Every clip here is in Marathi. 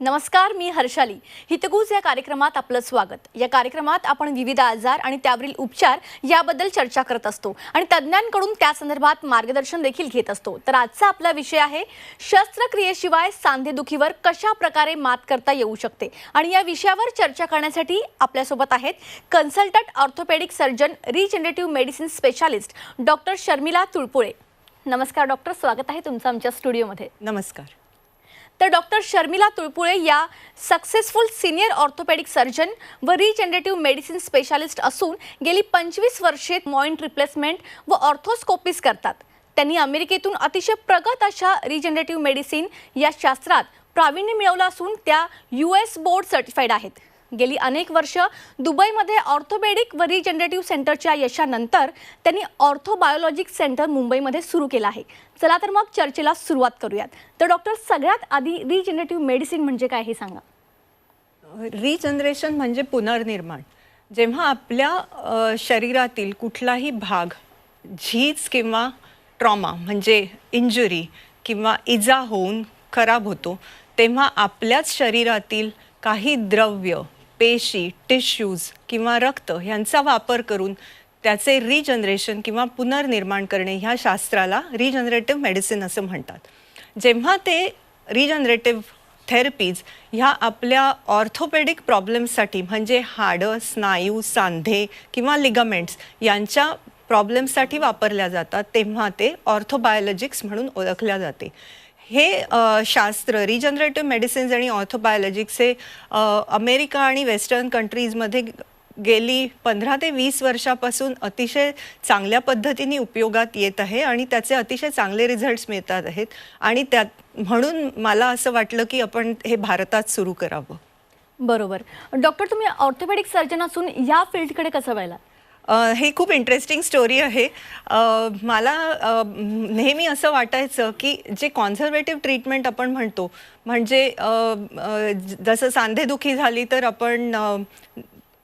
नमस्कार, मी हर्षाली. हितगुज या कार्यक्रमात आपलं स्वागत. या कार्यक्रमात आपण विविध आजार आणि त्यावरील उपचार याबद्दल चर्चा करत असतो आणि तज्ञांकडून त्या संदर्भात मार्गदर्शन देखील घेत असतो. तर आजचा आपला विषय आहे शस्त्रक्रियेशिवाय सांधेदुखीवर कशा प्रकारे मात करता येऊ शकते. आणि या विषयावर चर्चा करण्यासाठी आपल्यासोबत आहेत consultant orthopaedic surgeon, regenerative medicine specialist doctor Sharmila Tulpule. नमस्कार डॉक्टर, स्वागत आहे तुमचं आमच्या स्टुडिओमध्ये. नमस्कार. तर डॉक्टर शर्मिला तुळपुळे या सक्सेसफुल सिनियर ऑर्थोपेडिक सर्जन व रिजनरेटिव्ह मेडिसिन स्पेशालिस्ट असून गेली 25 वर्षे जॉइंट रिप्लेसमेंट व ऑर्थोस्कोपीज करतात. त्यांनी अमेरिकेतून अतिशय प्रगत अशा रिजनरेटिव्ह मेडिसिन या शास्त्रात प्रावीण्य मिळवलं असून त्या US बोर्ड सर्टिफाईड आहेत. गेली अनेक वर्ष दुबईमध्ये ऑर्थोपेडिक व रिजनरेटिव्ह सेंटरच्या यशानंतर त्यांनी ऑर्थोबायोलॉजिक सेंटर मुंबईमध्ये सुरू केलं आहे. चला तर मग चर्चेला सुरुवात करूयात. तर डॉक्टर, सगळ्यात आधी रिजनरेटिव्ह मेडिसिन म्हणजे काय हे सांगा. रिजनरेशन म्हणजे पुनर्निर्माण. जेव्हा आपल्या शरीरातील कुठलाही भाग झीज किंवा ट्रॉमा म्हणजे इंजुरी किंवा इजा होऊन खराब होतो, तेव्हा आपल्याच शरीरातील काही द्रव्य, पेशी, टिश्यूज किंवा रक्त यांचा वापर करून त्याचे रिजनरेशन किंवा पुनर्निर्माण करणे ह्या शास्त्राला रिजनरेटिव्ह मेडिसिन असं म्हणतात. जेव्हा ते रिजनरेटिव्ह थेरपीज ह्या आपल्या ऑर्थोपेडिक प्रॉब्लेम्ससाठी म्हणजे हाडं, स्नायू, सांधे किंवा लिगामेंट्स यांच्या प्रॉब्लेम्ससाठी वापरल्या जातात, तेव्हा ते ऑर्थोबायोलॉजिक्स म्हणून ओळखल्या जाते. हे शास्त्र रिजनरेटिव्ह मेडिसिन्स आणि ऑर्थोबायोलॉजिक्स हे अमेरिका आणि वेस्टर्न कंट्रीजमध्ये गेली 15 ते 20 वर्षापासून अतिशय चांगल्या पद्धतीने उपयोगात येत आहे आणि त्याचे अतिशय चांगले रिझल्ट्स मिळतात आहेत. आणि त्यात म्हणून मला असं वाटलं की आपण हे भारतात सुरू करावं. बरोबर. डॉक्टर, तुम्ही ऑर्थोपेडिक सर्जन असून या फील्डकडे कसं वळला? हे खूप इंटरेस्टिंग स्टोरी आहे. मला नेहमी असं वाटायचं की जे कॉन्झर्वेटिव्ह ट्रीटमेंट आपण म्हणतो, म्हणजे जसं सांधेदुखी झाली तर आपण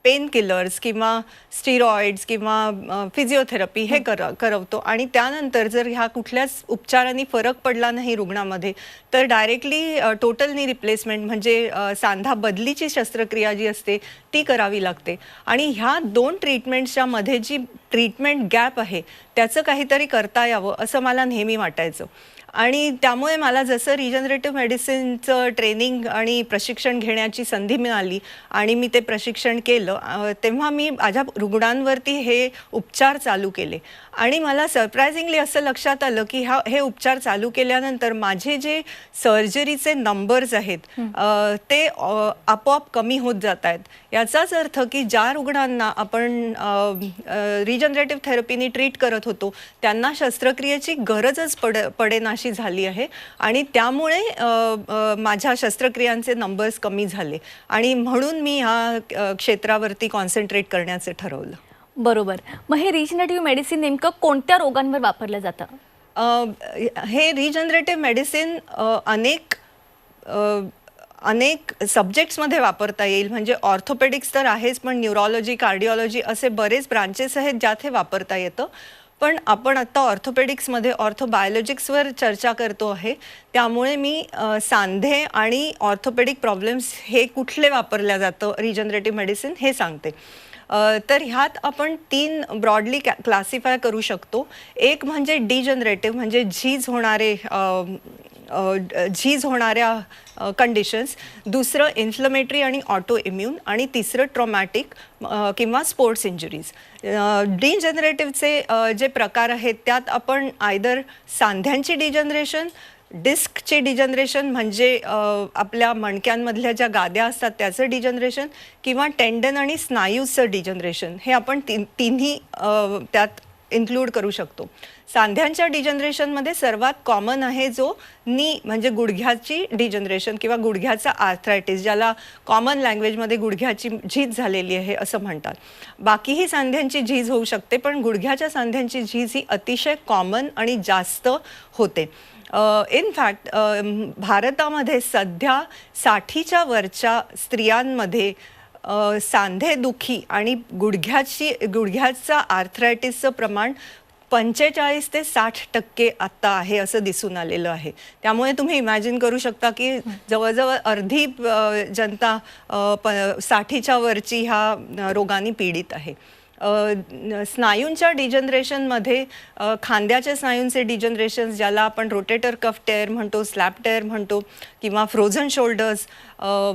पेन किलर्स किंवा स्टिरॉइड्स किंवा फिजिओथेरपी हे करवतो आणि त्यानंतर जर ह्या कुठल्याच उपचारांनी फरक पडला नाही रुग्णामध्ये तर डायरेक्टली टोटल नी रिप्लेसमेंट म्हणजे सांधा बदलीची शस्त्रक्रिया जी असते ती करावी लागते. आणि ह्या दोन ट्रीटमेंट्सच्या मध्ये जी ट्रीटमेंट गॅप आहे त्याचं काहीतरी करता यावं असं मला नेहमी वाटायचं. आणि त्यामुळे मला जसं रिजनरेटिव्ह मेडिसिनचं ट्रेनिंग आणि प्रशिक्षण घेण्याची संधी मिळाली आणि मी ते प्रशिक्षण केलं, तेव्हा मी माझ्या रुग्णांवरती हे उपचार चालू केले. आणि मला सरप्रायझिंगली असं लक्षात आलं की हे उपचार चालू केल्यानंतर माझे जे सर्जरीचे नंबर्स आहेत ते आपोआप कमी होत जात आहेत. याचाच अर्थ की ज्या रुग्णांना आपण रिजनरेटिव्ह थेरपीने ट्रीट करत होतो त्यांना शस्त्रक्रियेची गरजच पडेनाशी झाली आहे आणि त्यामुळे माझ्या शस्त्रक्रियांचे नंबर्स कमी झाले आणि म्हणून मी ह्या क्षेत्रावरती कॉन्सन्ट्रेट करण्याचे ठरवलं. बरोबर. मग हे रिजनरेटिव्ह मेडिसिन नेमकं कोणत्या रोगांवर वापरलं जातं? हे रिजनरेटिव्ह मेडिसिन अनेक सब्जेक्ट्समध्ये वापरता येईल. म्हणजे ऑर्थोपेडिक्स तर आहेच, पण न्यूरोलॉजी, कार्डिओलॉजी असे बरेच ब्रांचेस आहेत ज्यात हे वापरता येतं. पण आपण आत्ता ऑर्थोपेडिक्समध्ये ऑर्थोबायोलॉजिक्सवर चर्चा करतो आहे, त्यामुळे मी सांधे आणि ऑर्थोपेडिक प्रॉब्लेम्स हे कुठले वापरल्या जातं रिजनरेटिव्ह मेडिसिन हे सांगते. तर ह्यात आपण 3 ब्रॉडली क्लासिफाय करू शकतो. एक म्हणजे डिजनरेटिव्ह म्हणजे झीज होणाऱ्या कंडिशन्स, दुसरं इन्फ्लमेटरी आणि ऑटो इम्यून आणि तिसरं ट्रॉमॅटिक किंवा स्पोर्ट्स इंजुरीज. डिजनरेटिव्हचे जे प्रकार आहेत त्यात आपण आयदर सांध्यांची डिजनरेशन, डिस्कचे डिजनरेशन म्हणजे आपल्या मणक्यांमधल्या ज्या गाद्या असतात त्याचं डिजनरेशन किंवा टेंडन आणि स्नायूचं डिजनरेशन हे आपण तिन्ही त्यात इन्क्लूड करू शकतो. सांध्यांच्या डिजनरेशनमध्ये सर्वात कॉमन आहे जो नी म्हणजे गुडघ्याची डिजनरेशन किंवा गुडघ्याचा आर्थरायटिस, ज्याला कॉमन लँग्वेजमध्ये गुडघ्याची झीज झालेली आहे असं म्हणतात. बाकीही सांध्यांची झीज होऊ शकते, पण गुडघ्याच्या सांध्यांची झीज ही अतिशय कॉमन आणि जास्त होते. इनफॅक्ट भारतामध्ये सध्या 60च्या वरच्या स्त्रियांमध्ये सांधेदुखी आणि गुडघ्याचा आर्थरायटिसचं प्रमाण 45 ते 60% आत्ता आहे असं दिसून आलेलं आहे. त्यामुळे तुम्ही इमॅजिन करू शकता की जवळजवळ अर्धी जनता 60च्या वरची ह्या रोगाने पीडित आहे. स्नायूंच्या डिजनरेशनमध्ये खांद्याच्या स्नायूंचे डिजनरेशन ज्याला आपण रोटेटर कफ टेअर म्हणतो, स्लॅप टेअर म्हणतो किंवा फ्रोझन शोल्डर्स,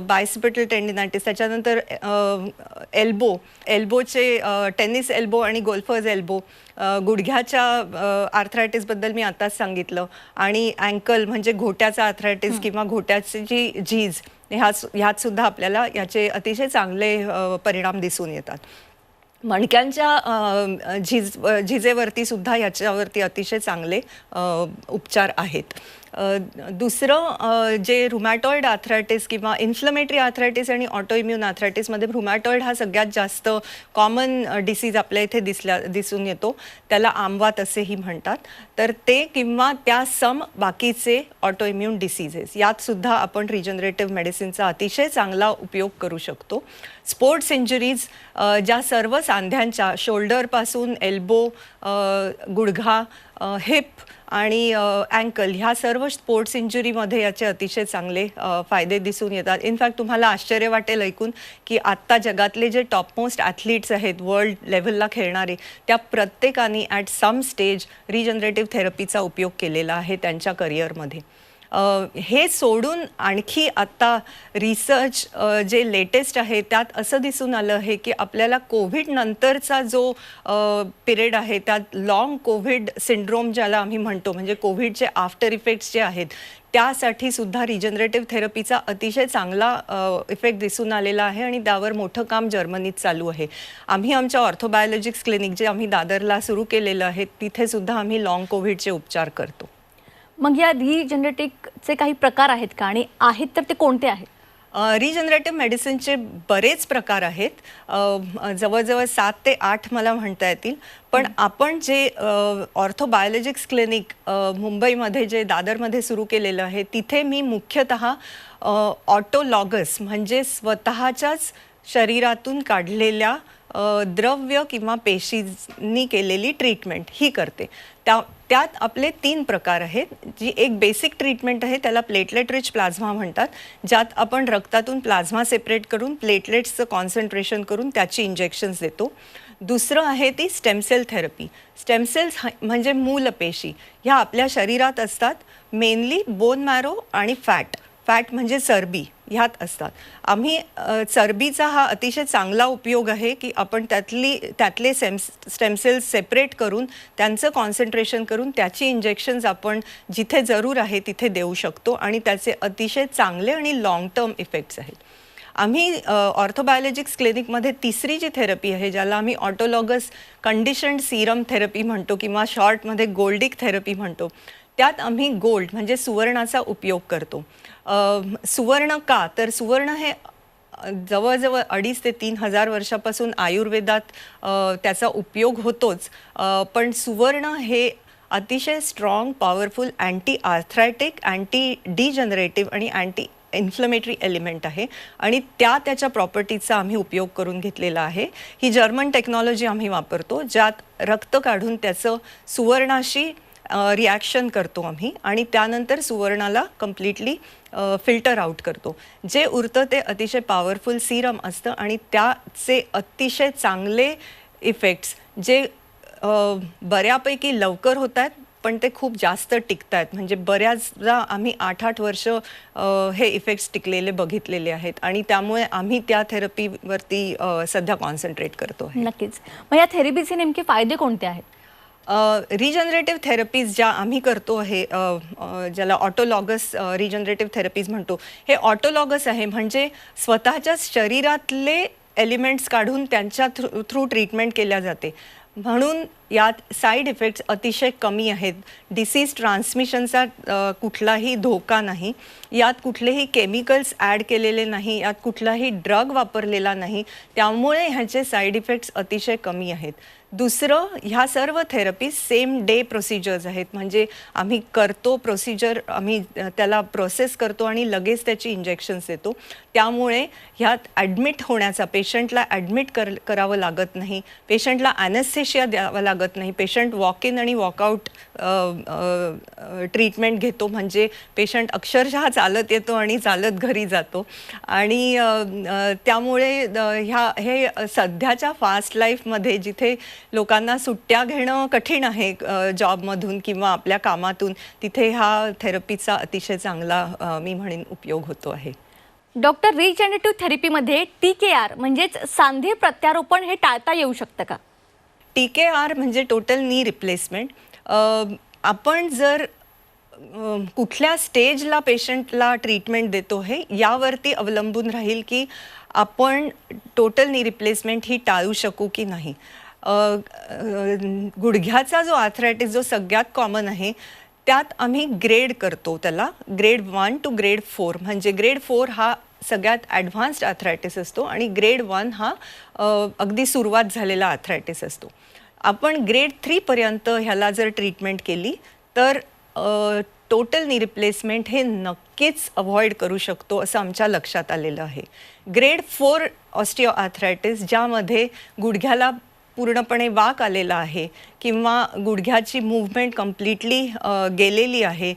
बायसिपिटल टेंडिनायटिस, त्याच्यानंतर एल्बोचे टेनिस एल्बो आणि गोल्फर्स एल्बो, गुडघ्याच्या आर्थरायटिसबद्दल मी आताच सांगितलं, आणि अँकल म्हणजे घोट्याचा आर्थरायटिस किंवा घोट्याची जी झीज, ह्यात सुद्धा आपल्याला याचे अतिशय चांगले परिणाम दिसून येतात. मणक्यांच्या झिजेवरती सुद्धा याच्यावरती अतिशय चांगले उपचार आहेत. दुसरं जे रुमॅटॉइड आर्थरायटिस किंवा इन्फ्लमेटरी आर्थरायटिस आणि ऑटोइम्युन आर्थरायटिसमध्ये रुमॅटॉइड हा सगळ्यात जास्त कॉमन डिसीज आपल्या इथे दिसून येतो. त्याला आमवात असेही म्हणतात. तर ते किंवा त्या बाकीचे ऑटोइम्युन डिसीजेस यात सुद्धा आपण रिजनरेटिव्ह मेडिसिनचा अतिशय चांगला उपयोग करू शकतो. स्पोर्ट्स इंजुरीज ज्या सर्व सांध्यांच्या शोल्डरपासून एल्बो, गुडघा, हिप आणि अँकल ह्या सर्व स्पोर्ट्स इंजुरीमध्ये याचे अतिशय चांगले फायदे दिसून येतात. इनफॅक्ट तुम्हाला आश्चर्य वाटेल ऐकून की आत्ता जगातले जे टॉपमोस्ट ॲथलीट्स आहेत वर्ल्ड लेव्हलला खेळणारे, त्या प्रत्येकाने ॲट सम स्टेज रिजनरेटिव्ह थेरपीचा उपयोग केलेला आहे त्यांच्या करिअरमध्ये. हे सोडून आणखी आत्ता रिसर्च जे लेटेस्ट आहे त्यात असं दिसून आलं आहे की आपल्याला कोविड नंतरचा जो पिरियड आहे त्यात लाँग कोविड सिंड्रोम ज्याला आम्ही म्हणतो, म्हणजे कोविडचे आफ्टर इफेक्ट्स जे आहेत त्यासाठी सुद्धा रिजनरेटिव्ह थेरपीचा अतिशय चांगला इफेक्ट दिसून आलेला आहे आणि त्यावर मोठं काम जर्मनीत चालू आहे. आम्ही आमच्या ऑर्थोबायोलॉजिक्स क्लिनिक जे आम्ही दादरला सुरू केलेलं आहे तिथे सुद्धा आम्ही लाँग कोविडचे उपचार करतो. मग या रिजनरेटिव्हचे काही प्रकार आहेत का, आणि आहेत तर ते कोणते आहेत? रिजनरेटिव्ह मेडिसिनचे बरेच प्रकार आहेत. जवळजवळ 7 ते 8 मला म्हणता येतील. पण आपण जे ऑर्थोबायोलॉजिक्स क्लिनिक मुंबईमध्ये जे दादरमध्ये सुरू केलेलं आहे तिथे मी मुख्यतः ऑटोलॉगस म्हणजे स्वतःच्याच शरीरातून काढलेल्या द्रव्य किंवा पेशींनी केलेली ट्रीटमेंट ही करते. त्यात आपले 3 प्रकार आहेत. जी एक बेसिक ट्रीटमेंट आहे त्याला प्लेटलेट रिच प्लाझ्मा म्हणतात, ज्यात आपण रक्तातून प्लाझ्मा सेपरेट करून प्लेटलेट्सचं कॉन्सन्ट्रेशन करून त्याची इंजेक्शन्स देतो. दुसरं आहे ती स्टेमसेल थेरपी. स्टेमसेल्स म्हणजे मूलपेशी ह्या आपल्या शरीरात असतात, मेनली बोन मॅरो आणि फॅट म्हणजे चरबी ह्यात असतात. आम्ही चरबीचा हा अतिशय चांगला उपयोग आहे की आपण त्यातले स्टेमसेल्स सेपरेट करून त्यांचं कॉन्सन्ट्रेशन करून त्याची इंजेक्शन्स आपण जिथे जरूर आहे तिथे देऊ शकतो आणि त्याचे अतिशय चांगले आणि लाँग टर्म इफेक्ट्स आहेत. आम्ही ऑर्थोबायोलॉजिक्स क्लिनिकमध्ये तिसरी जी थेरपी आहे ज्याला आम्ही ऑटोलॉगस कंडिशन्ड सीरम थेरपी म्हणतो किंवा शॉर्टमध्ये गोल्डिक थेरपी म्हणतो, त्यात आम्ही गोल्ड म्हणजे सुवर्णाचा उपयोग करतो. सुवर्ण का तर सुवर्ण हे जवळजवळ 2,500 ते 3,000 वर्षापासून आयुर्वेदात त्याचा उपयोग होतोच. पण सुवर्ण हे अतिशय strong powerful anti arthritic, anti degenerative आणि अँटी इन्फ्लमेटरी एलिमेंट आहे आणि त्याच्या प्रॉपर्टीचा आम्ही उपयोग करून घेतलेला आहे. ही जर्मन टेक्नॉलॉजी आम्ही वापरतो ज्यात रक्त काढून त्याचं सुवर्णाशी रिॲक्शन करतो आम्ही आणि त्यानंतर सुवर्णाला कम्प्लिटली फिल्टर आउट करतो. जे उरतं ते अतिशय पॉवरफुल सिरम असतं आणि त्याचे अतिशय चांगले इफेक्ट्स जे बऱ्यापैकी लवकर होत आहेत पण ते खूप जास्त टिकत आहेत. म्हणजे बऱ्याचदा आम्ही 8-8 वर्ष हे इफेक्ट्स टिकलेले बघितलेले आहेत आणि त्यामुळे आम्ही त्या थेरपीवरती सध्या कॉन्सन्ट्रेट करतो. नक्कीच. मग या थेरपीचे नेमके फायदे कोणते आहेत? रिजनरेटिव्ह थेरपीज ज्या आम्ही करतो आहे ज्याला ऑटोलॉगस रिजनरेटिव्ह थेरपीज म्हणतो, हे ऑटोलॉगस आहे म्हणजे स्वतःच्याच शरीरातले एलिमेंट्स काढून त्यांच्या थ्रू ट्रीटमेंट केल्या जाते. म्हणून यात साईड इफेक्ट्स अतिशय कमी आहेत. डिसीज ट्रान्समिशनचा कुठलाही धोका नाही. यात कुठलेही केमिकल्स ॲड केलेले नाही, यात कुठलाही ड्रग वापरलेला नाही, त्यामुळे ह्याचे साईड इफेक्ट्स अतिशय कमी आहेत. दुसरं, ह्या सर्व थेरपी सेम डे प्रोसिजर्स आहेत. म्हणजे आम्ही करतो प्रोसिजर, आम्ही त्याला प्रोसेस करतो आणि लगेच त्याची इंजेक्शन्स देतो. त्यामुळे ह्यात ॲडमिट होण्याचा, पेशंटला ॲडमिट करावं लागत नाही, पेशंटला ॲनेस्थेशिया द्यावा लागत लागत नाही. पेशंट वॉक इन आणि वॉकआउट ट्रीटमेंट घेतो, म्हणजे पेशंट अक्षरशः चालत येतो आणि चालत घरी जातो. आणि त्यामुळे हे सध्याच्या फास्ट लाईफमध्ये जिथे लोकांना सुट्ट्या घेणं कठीण आहे जॉबमधून किंवा आपल्या कामातून, तिथे हा थेरपीचा अतिशय चांगला मी म्हणेन उपयोग होतो आहे. डॉक्टर, रिजनरेटिव्ह थेरपीमध्ये TKR म्हणजेच सांधे प्रत्यारोपण हे टाळता येऊ शकतं का? TKR म्हणजे टोटल नी रिप्लेसमेंट. आपण जर कुठल्या स्टेजला पेशंटला ट्रीटमेंट देतो हे यावरती अवलंबून राहील की आपण टोटल नी रिप्लेसमेंट ही टाळू शकू की नाही. गुडघ्याचा जो आर्थरायटिस जो सगळ्यात कॉमन आहे त्यात आम्ही ग्रेड करतो, त्याला ग्रेड 1 to ग्रेड 4. म्हणजे ग्रेड 4 हा सगळ्यात ॲडव्हान्स्ड आर्थरायटिस असतो आणि ग्रेड 1 हा अगदी सुरुवात झालेला आर्थरायटिस असतो. आपण ग्रेड 3 पर्यंत ह्याला जर ट्रीटमेंट केली तर टोटल नी रिप्लेसमेंट हे नक्कीच अवॉइड करू शकतो असं आमच्या लक्षात आलेलं आहे. ग्रेड 4 ऑस्टिओ आर्थरायटिस ज्यामध्ये गुडघ्याला पूर्णपणे वाक आलेला आहे किंवा गुडघ्याची मूव्हमेंट कम्प्लिटली गेलेली आहे,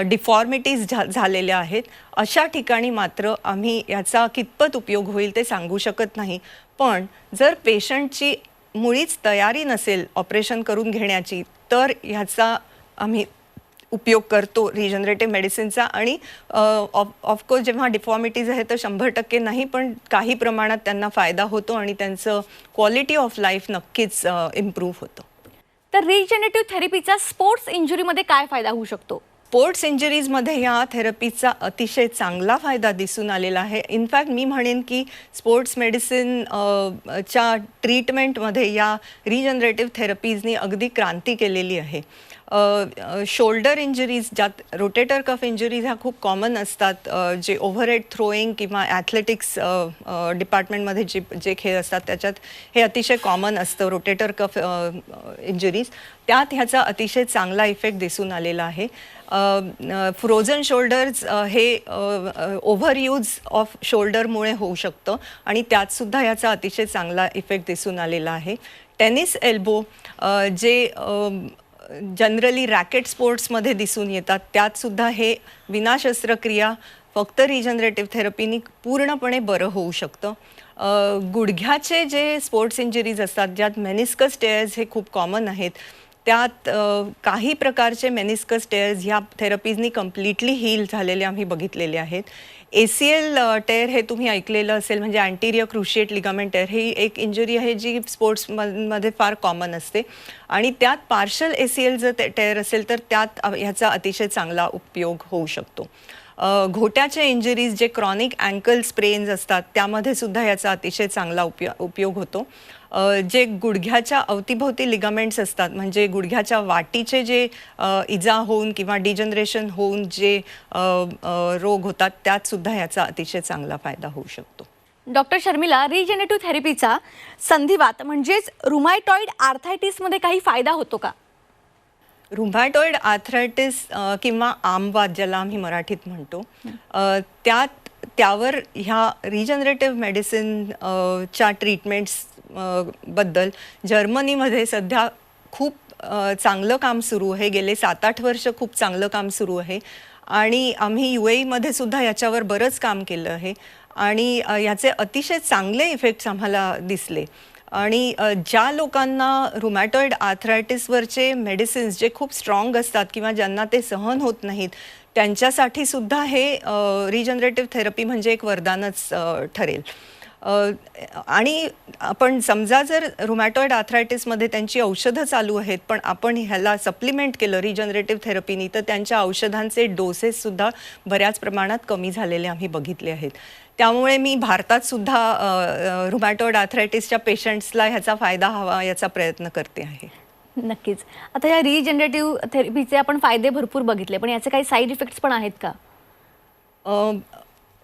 डिफॉर्मिटीज झालेल्या आहेत, अशा ठिकाणी मात्र आम्ही याचा कितपत उपयोग होईल ते सांगू शकत नाही. पण जर पेशंटची मुळीच तयारी नसेल ऑपरेशन करून घेण्याची तर ह्याचा आम्ही उपयोग करतो रिजनरेटिव्ह मेडिसिनचा. आणि ऑफकोर्स जेव्हा डिफॉर्मिटीज आहे तर 100% नाही, पण काही प्रमाणात त्यांना फायदा होतो आणि त्यांचं क्वालिटी ऑफ लाईफ नक्कीच इम्प्रूव्ह होतं. तर रिजनरेटिव्ह थेरपीचा स्पोर्ट्स इंजुरीमध्ये काय फायदा होऊ शकतो? स्पोर्ट्स इंजरीजमध्ये या थेरपीचा अतिशय चांगला फायदा दिसून आलेला आहे. इनफॅक्ट मी म्हणेन की स्पोर्ट्स मेडिसिन च्या ट्रीटमेंटमध्ये या रिजनरेटिव्ह थेरपीजनी अगदी क्रांती केलेली आहे. शोल्डर इंजरीज ज्यात रोटेटर कफ इंजरीज ह्या खूप कॉमन असतात, जे ओव्हरहेड थ्रोईंग किंवा ॲथलेटिक्स डिपार्टमेंटमध्ये जे खेळ असतात त्याच्यात हे अतिशय कॉमन असतं रोटेटर कफ इंजरीज. त्यात ह्याचा अतिशय चांगला इफेक्ट दिसून आलेला आहे. फ्रोझन शोल्डर्स हे ओव्हरयूज ऑफ शोल्डरमुळे होऊ शकतं आणि त्यातसुद्धा ह्याचा अतिशय चांगला इफेक्ट दिसून आलेला आहे. टेनिस एल्बो जे जनरली रॅकेट स्पोर्ट्समध्ये दिसून येतात त्यातसुद्धा हे विना शस्त्रक्रिया फक्त रिजनरेटिव्ह थेरपीनी पूर्णपणे बरं होऊ शकतं. गुडघ्याचे जे स्पोर्ट्स इंजरीज असतात ज्यात मेनिस्कस टेअर्स हे खूप कॉमन आहेत, त्यात काही प्रकारचे मेनिस्कस टेअर्स ह्या थेरपीजनी कम्प्लिटली हील झालेले आम्ही बघितलेले आहेत. ACL टेअर हे तुम्ही ऐकलेलं असेल, म्हणजे अँटिरियर क्रुशिएट लिगामेंट टेअर, ही एक इंजुरी आहे जी स्पोर्ट्समध्ये फार कॉमन असते आणि त्यात पार्शल ACL जर टेअर असेल तर त्यात ह्याचा अतिशय चांगला उपयोग होऊ शकतो. घोट्याचे इंजरीज जे क्रॉनिक अँकल स्प्रेन्स असतात त्यामध्ये सुद्धा याचा अतिशय चांगला उपयोग होतो. जे गुडघ्याच्या अवतीभोवती लिगामेंट्स असतात, म्हणजे गुडघ्याच्या वाटीचे जे इजा होऊन किंवा डिजनरेशन होऊन जे रोग होतात त्यात सुद्धा याचा अतिशय चांगला फायदा होऊ शकतो. डॉक्टर शर्मिला, रिजनरेटिव्ह थेरपीचा संधिवात म्हणजेच रुमॅटॉइड आर्थरायटिसमध्ये काही फायदा होतो का? रुमॅटॉइड आर्थरायटिस किंवा आमवात ज्याला आम्ही मराठीत म्हणतो, त्यावर ह्या रिजनरेटिव्ह मेडिसिन च्या ट्रीटमेंट्स बद्दल जर्मनीमध्ये सध्या खूप चांगलं काम सुरू आहे. गेले 7-8 वर्ष खूप चांगलं काम सुरू आहे आणि आम्ही UAE मध्ये सुद्धा याच्यावर बरंच काम केलं आहे आणि याचे अतिशय चांगले इफेक्ट्स आम्हाला दिसले. आणि ज्या लोकांना रुमॅटॉइड आर्थरायटिसवरचे मेडिसिन्स जे खूप स्ट्रॉंग असतात किंवा ज्यांना ते सहन होत नाहीत त्यांच्यासाठी सुद्धा हे रिजनरेटिव्ह थेरपी म्हणजे एक वरदानच ठरेल. आणि आपण समजा जर रुमॅटॉइड आर्थरायटिसमध्ये त्यांची औषधं चालू आहेत पण आपण ह्याला सप्लिमेंट केलं रिजनरेटिव्ह थेरपीनी तर त्यांच्या औषधांचे डोसेससुद्धा बऱ्याच प्रमाणात कमी झालेले आम्ही बघितले आहेत. त्यामुळे मी भारतात सुद्धा रुमॅटॉइड आर्थरायटिसच्या पेशंट्सला ह्याचा फायदा हवा याचा प्रयत्न करते आहे. नक्कीच. आता या रिजनरेटिव्ह थेरपीचे आपण फायदे भरपूर बघितले, पण याचे काही साईड इफेक्ट्स पण आहेत का?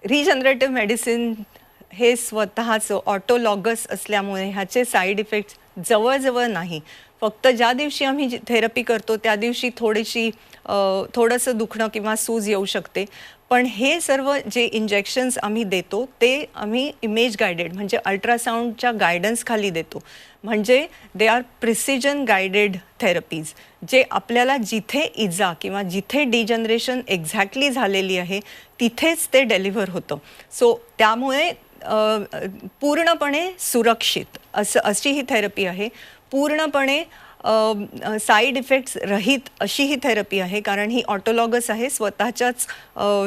रिजनरेटिव्ह मेडिसिन हे स्वतःचं ऑटोलॉगस असल्यामुळे ह्याचे साईड इफेक्ट्स जवळजवळ नाही. फक्त ज्या दिवशी आम्ही थेरपी करतो त्या दिवशी थोडंसं दुखणं किंवा सूज येऊ शकते. पण हे सर्व जे इंजेक्शन्स आम्ही देतो ते आम्ही इमेज गायडेड म्हणजे अल्ट्रासाऊंडच्या गायडन्स खाली देतो. म्हणजे they are precision guided therapies, जे आपल्याला जिथे इजा किंवा जिथे डिजनरेशन एक्झॅक्टली झालेली आहे तिथेच ते डेलिव्हर होतं. सो त्यामुळे पूर्णपणे सुरक्षित अशी ही थेरपी आहे. पूर्णपणे साईड इफेक्ट्स रहित अशी ही थेरपी आहे, कारण ही ऑटोलॉगस आहे, स्वतःच्याच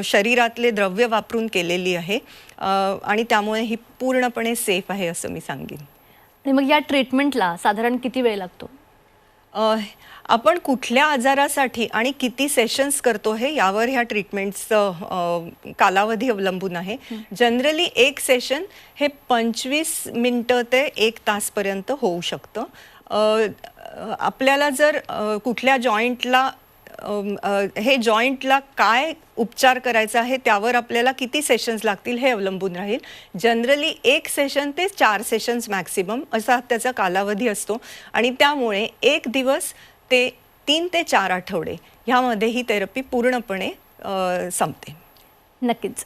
शरीरातले द्रव्य वापरून केलेली आहे आणि त्यामुळे ही पूर्णपणे सेफ आहे असं मी सांगेन. आणि मग या ट्रीटमेंटला साधारण किती वेळ लागतो? आपण कुठल्या आजारासाठी आणि किती सेशन्स करतो हे यावर ह्या ट्रीटमेंटचं कालावधी अवलंबून आहे. जनरली एक सेशन हे 25 मिनटं ते 1 तासपर्यंत होऊ शकतं. आपल्याला जर कुठल्या जॉईंटला हे जॉईंटला काय उपचार करायचा आहे त्यावर आपल्याला किती सेशन्स लागतील हे अवलंबून राहील. जनरली 1 सेशन ते 4 सेशन्स मॅक्सिमम असा त्याचा कालावधी असतो आणि त्यामुळे 1 दिवस ते 3 ते 4 आठवडे ह्यामध्ये ही थेरपी पूर्णपणे संपते. नक्कीच.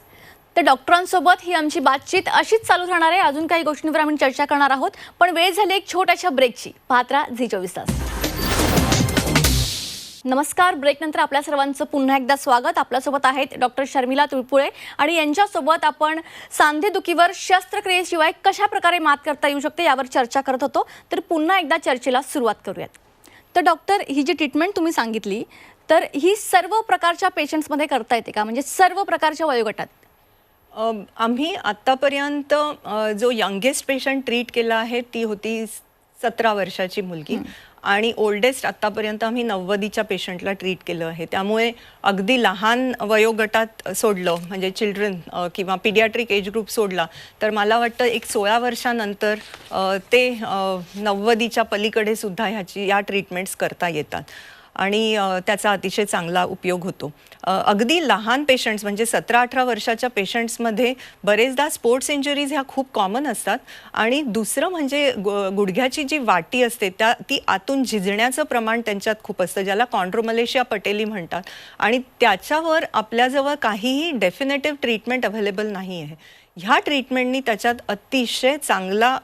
तर डॉक्टरांसोबत ही आमची बातचीत अशीच चालू राहणार आहे. अजून काही गोष्टींवर आम्ही चर्चा करणार आहोत, पण वेळ झाली एक छोट्याशा ब्रेकची. पाहत राहा झी24 तास. नमस्कार. ब्रेकनंतर आपल्या सर्वांचं पुन्हा एकदा स्वागत. आपल्यासोबत आहेत डॉक्टर शर्मिला तुळपुळे आणि यांच्यासोबत आपण सांधेदुखीवर शस्त्रक्रियेशिवाय कशा प्रकारे मात करता येऊ शकते यावर चर्चा करत होतो. तर पुन्हा एकदा चर्चेला सुरुवात करूयात. तर डॉक्टर, ही जी ट्रीटमेंट तुम्ही सांगितली तर ही सर्व प्रकारच्या पेशंट्समध्ये करता येते का, म्हणजे सर्व प्रकारच्या वयोगटात? आम्ही आत्तापर्यंत जो यंगेस्ट पेशंट ट्रीट केला आहे ती होती 17 वर्षाची मुलगी आणि ओल्डेस्ट आत्तापर्यंत आम्ही 90च्या पेशंटला ट्रीट केलं आहे. त्यामुळे अगदी लहान वयोगटात सोडलं म्हणजे चिल्ड्रन किंवा पिडियाट्रिक एज ग्रुप सोडला तर मला वाटतं एक 16 वर्षानंतर ते 90च्या पलीकडे सुद्धा या ट्रीटमेंट्स करता येतात आणि त्याचा अतिशय चांगला उपयोग होतो. अगदी लहान पेशंट्स म्हणजे 17-18 वर्षाच्या पेशंट्समध्ये बरेचदा स्पोर्ट्स इंजुरीज ह्या खूप कॉमन असतात आणि दुसरं म्हणजे गुडघ्याची जी वाटी असते ती आतून झिजण्याचं प्रमाण त्यांच्यात खूप असतं, ज्याला कॉन्ड्रोमलेशिया पटेली म्हणतात आणि त्याच्यावर आपल्याजवळ काहीही डेफिनेटिव्ह ट्रीटमेंट अवेलेबल नाही आहे. ह्या ट्रीटमेंटनी त्याच्यात अतिशय चांगला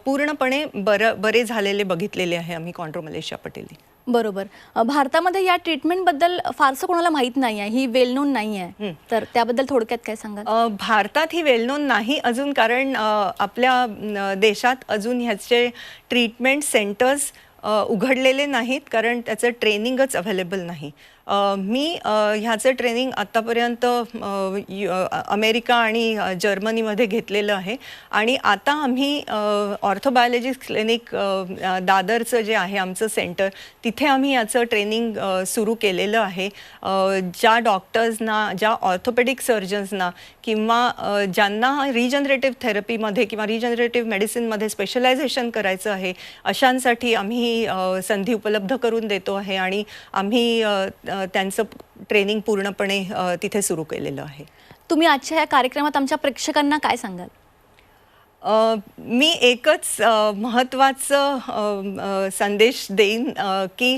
पूर्णपणे बरे झालेले बघितलेले आहे आम्ही कॉन्ड्रोमलेशिया पटेली. बरोबर. भारतामध्ये या ट्रीटमेंटबद्दल फारसं कोणाला माहीत नाही आहे, ही वेल नोन नाही आहे, तर त्याबद्दल थोडक्यात काय सांगाल? भारतात ही वेल नोन नाही अजून, कारण आपल्या देशात अजून ह्याचे ट्रीटमेंट सेंटर्स उघडलेले नाहीत, कारण त्याचं ट्रेनिंगच अवेलेबल नाही. मी ह्याचं ट्रेनिंग आत्तापर्यंत अमेरिका आणि जर्मनीमध्ये घेतलेलं आहे आणि आता आम्ही ऑर्थोबायोलॉजिस्ट क्लिनिक दादरचं जे आहे आमचं सेंटर तिथे आम्ही याचं ट्रेनिंग सुरू केलेलं आहे. ज्या डॉक्टर्सना, ज्या ऑर्थोपेडिक सर्जन्सना किंवा ज्यांना रिजनरेटिव्ह थेरपीमध्ये किंवा रिजनरेटिव्ह मेडिसिनमध्ये स्पेशलायझेशन करायचं आहे अशांसाठी आम्ही संधी उपलब्ध करून देतो आहे आणि आम्ही त्यांचं ट्रेनिंग पूर्णपणे तिथे सुरू केलेलं आहे. तुम्ही आजच्या या कार्यक्रमात आमच्या प्रेक्षकांना काय सांगाल? मी एकच महत्त्वाचं संदेश देईन की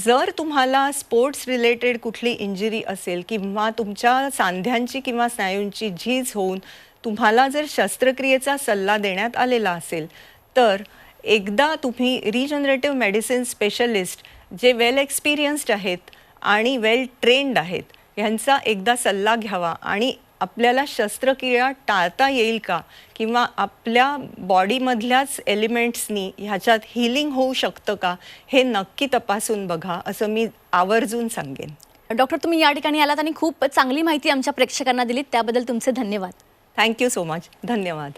जर तुम्हाला स्पोर्ट्स रिलेटेड कुठली इंजुरी असेल किंवा तुमच्या सांध्यांची किंवा स्नायूंची झीज होऊन तुम्हाला जर शस्त्रक्रियेचा सल्ला देण्यात आलेला असेल तर एकदा तुम्ही रिजनरेटिव्ह मेडिसिन स्पेशलिस्ट जे वेल एक्सपिरियन्स्ड आहेत आणि वेल ट्रेंड आहेत ह्यांचा एकदा सल्ला घ्यावा आणि आपल्याला शस्त्रक्रिया टाळता येईल का किंवा आपल्या बॉडीमधल्याच एलिमेंट्सनी ह्याच्यात हिलिंग होऊ शकतं का हे नक्की तपासून बघा असं मी आवर्जून सांगेन. डॉक्टर, तुम्ही या ठिकाणी आलात आणि खूप चांगली माहिती आमच्या प्रेक्षकांना दिलीत, त्याबद्दल तुमचे धन्यवाद. Thank you so much. धन्यवाद.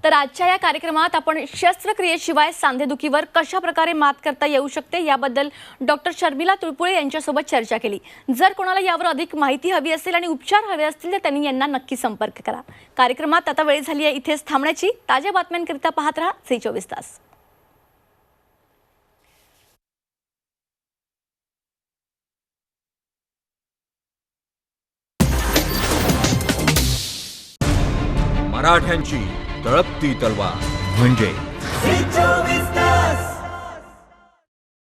तर आजच्या या कार्यक्रमात आपण शस्त्रक्रियेशिवाय सांधेदुखीवर कशा प्रकारे मात करता येऊ शकते याबद्दल डॉक्टर शर्मिला तुळपुळे यांच्यासोबत चर्चा केली. जर कोणाला यावर अधिक माहिती हवी असेल आणि उपचार हवे असतील तर त्यांनी यांना नक्की संपर्क करा. कार्यक्रमात आता वेळ झाली आहे इथेच थांबण्याची. ताज्या बातम्यांकरिता पाहत रहा झी24 तास. मराठ्यांची तळपती तलवार म्हणजे